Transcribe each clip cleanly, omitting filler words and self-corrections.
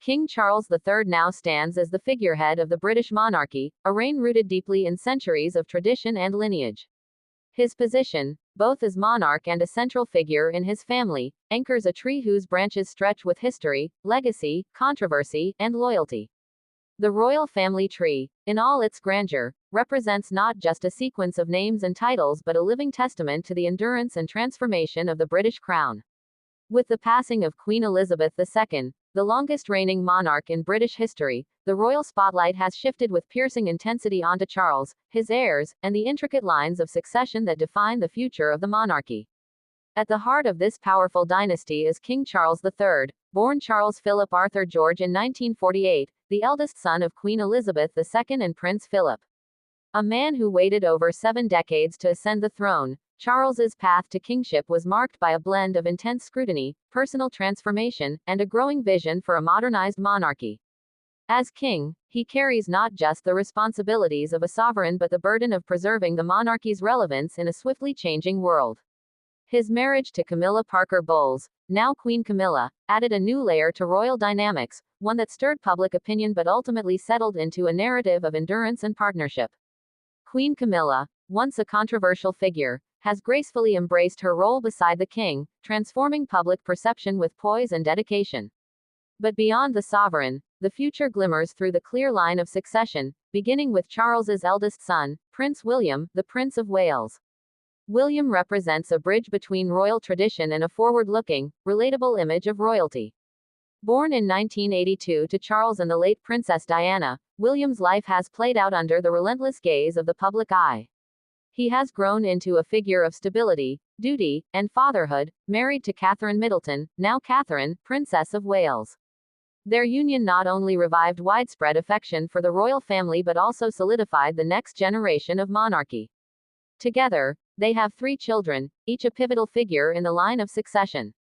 King Charles III now stands as the figurehead of the British monarchy, a reign rooted deeply in centuries of tradition and lineage. His position, both as monarch and a central figure in his family, anchors a tree whose branches stretch with history, legacy, controversy, and loyalty. The royal family tree, in all its grandeur, represents not just a sequence of names and titles but a living testament to the endurance and transformation of the British crown. With the passing of Queen Elizabeth II, the longest reigning monarch in British history, the royal spotlight has shifted with piercing intensity onto Charles, his heirs, and the intricate lines of succession that define the future of the monarchy. At the heart of this powerful dynasty is King Charles III, born Charles Philip Arthur George in 1948, the eldest son of Queen Elizabeth II and Prince Philip. A man who waited over 7 decades to ascend the throne, Charles's path to kingship was marked by a blend of intense scrutiny, personal transformation, and a growing vision for a modernized monarchy. As king, he carries not just the responsibilities of a sovereign but the burden of preserving the monarchy's relevance in a swiftly changing world. His marriage to Camilla Parker Bowles, now Queen Camilla, added a new layer to royal dynamics, one that stirred public opinion but ultimately settled into a narrative of endurance and partnership. Queen Camilla, once a controversial figure, has gracefully embraced her role beside the king, transforming public perception with poise and dedication. But beyond the sovereign, the future glimmers through the clear line of succession, beginning with Charles's eldest son, Prince William, the Prince of Wales. William represents a bridge between royal tradition and a forward-looking, relatable image of royalty. Born in 1982 to Charles and the late Princess Diana, William's life has played out under the relentless gaze of the public eye. He has grown into a figure of stability, duty, and fatherhood, married to Catherine Middleton, now Catherine, Princess of Wales. Their union not only revived widespread affection for the royal family but also solidified the next generation of monarchy. Together, they have 3 children, each a pivotal figure in the line of succession.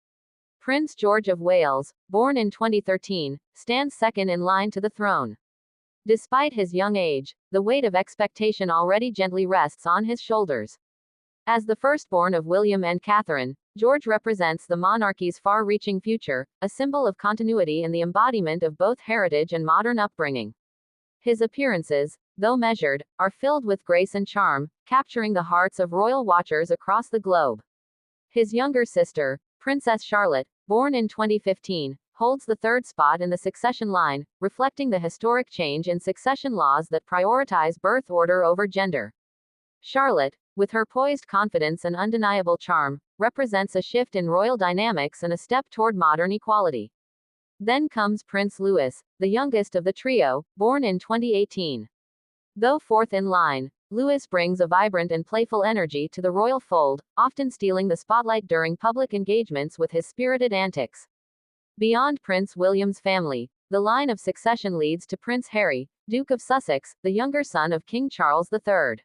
Prince George of Wales, born in 2013, stands second in line to the throne. Despite his young age, the weight of expectation already gently rests on his shoulders. As the firstborn of William and Catherine, George represents the monarchy's far-reaching future, a symbol of continuity and the embodiment of both heritage and modern upbringing. His appearances, though measured, are filled with grace and charm, capturing the hearts of royal watchers across the globe. His younger sister, Princess Charlotte, born in 2015, holds the 3rd spot in the succession line, reflecting the historic change in succession laws that prioritize birth order over gender. Charlotte, with her poised confidence and undeniable charm, represents a shift in royal dynamics and a step toward modern equality. Then comes Prince Louis, the youngest of the trio, born in 2018. Though 4th in line, Louis brings a vibrant and playful energy to the royal fold, often stealing the spotlight during public engagements with his spirited antics. Beyond Prince William's family, the line of succession leads to Prince Harry, Duke of Sussex, the younger son of King Charles III.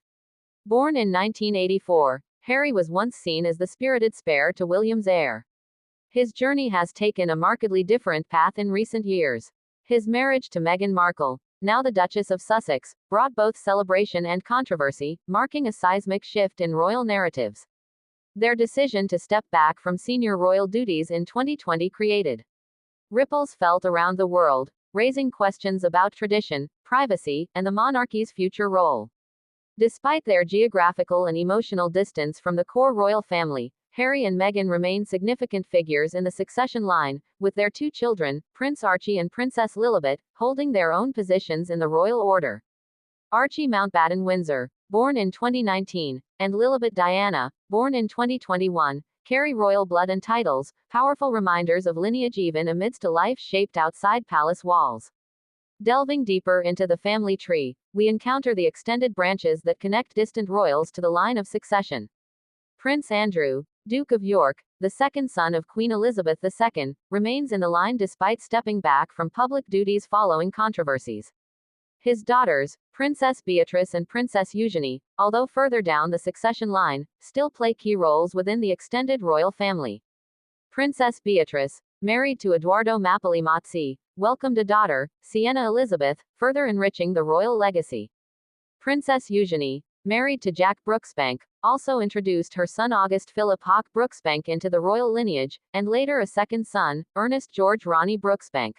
Born in 1984, Harry was once seen as the spirited spare to William's heir. His journey has taken a markedly different path in recent years. His marriage to Meghan Markle, now the Duchess of Sussex, brought both celebration and controversy, marking a seismic shift in royal narratives. Their decision to step back from senior royal duties in 2020 created ripples felt around the world, raising questions about tradition, privacy, and the monarchy's future role. Despite their geographical and emotional distance from the core royal family, Harry and Meghan remain significant figures in the succession line, with their 2 children, Prince Archie and Princess Lilibet, holding their own positions in the royal order. Archie Mountbatten Windsor, born in 2019, and Lilibet Diana, born in 2021, carry royal blood and titles, powerful reminders of lineage even amidst a life shaped outside palace walls. Delving deeper into the family tree, we encounter the extended branches that connect distant royals to the line of succession. Prince Andrew, Duke of York, the 2nd son of Queen Elizabeth II, remains in the line despite stepping back from public duties following controversies. His daughters, Princess Beatrice and Princess Eugenie, although further down the succession line, still play key roles within the extended royal family. Princess Beatrice, married to Edoardo Mapelli Mazzi, welcomed a daughter, Sienna Elizabeth, further enriching the royal legacy. Princess Eugenie, married to Jack Brooksbank, also introduced her son August Philip Hawke Brooksbank into the royal lineage, and later a 2nd son, Ernest George Ronnie Brooksbank.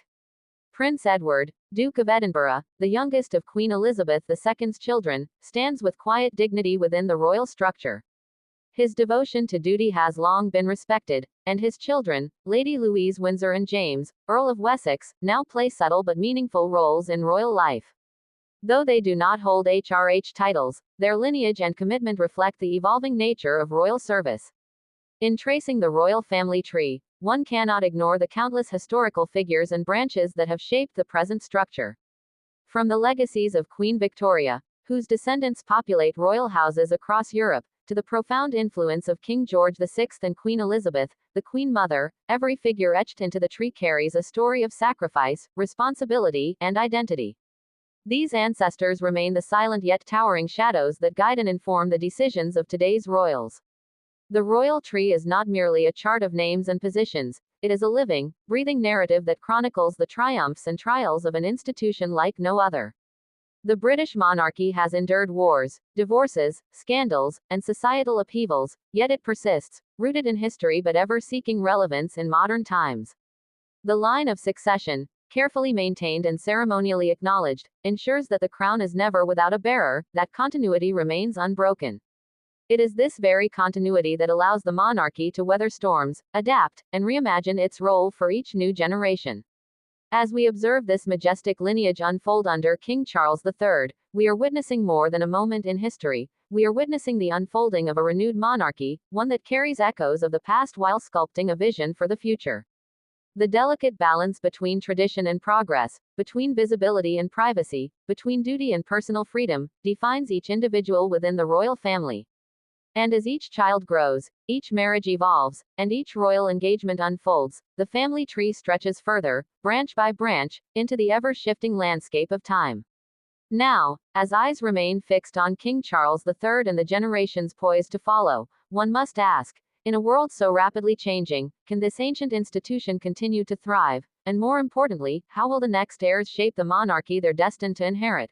Prince Edward, Duke of Edinburgh, the youngest of Queen Elizabeth II's children, stands with quiet dignity within the royal structure. His devotion to duty has long been respected, and his children, Lady Louise Windsor and James, Earl of Wessex, now play subtle but meaningful roles in royal life. Though they do not hold HRH titles, their lineage and commitment reflect the evolving nature of royal service. In tracing the royal family tree, one cannot ignore the countless historical figures and branches that have shaped the present structure. From the legacies of Queen Victoria, whose descendants populate royal houses across Europe, to the profound influence of King George VI and Queen Elizabeth, the Queen Mother, every figure etched into the tree carries a story of sacrifice, responsibility, and identity. These ancestors remain the silent yet towering shadows that guide and inform the decisions of today's royals. The royal tree is not merely a chart of names and positions, it is a living, breathing narrative that chronicles the triumphs and trials of an institution like no other. The British monarchy has endured wars, divorces, scandals, and societal upheavals, yet it persists, rooted in history but ever seeking relevance in modern times. The line of succession, carefully maintained and ceremonially acknowledged, ensures that the crown is never without a bearer, that continuity remains unbroken. It is this very continuity that allows the monarchy to weather storms, adapt, and reimagine its role for each new generation. As we observe this majestic lineage unfold under King Charles III, we are witnessing more than a moment in history, we are witnessing the unfolding of a renewed monarchy, one that carries echoes of the past while sculpting a vision for the future. The delicate balance between tradition and progress, between visibility and privacy, between duty and personal freedom, defines each individual within the royal family. And as each child grows, each marriage evolves, and each royal engagement unfolds, the family tree stretches further, branch by branch, into the ever-shifting landscape of time. Now, as eyes remain fixed on King Charles III and the generations poised to follow, one must ask, in a world so rapidly changing, can this ancient institution continue to thrive? And more importantly, how will the next heirs shape the monarchy they're destined to inherit?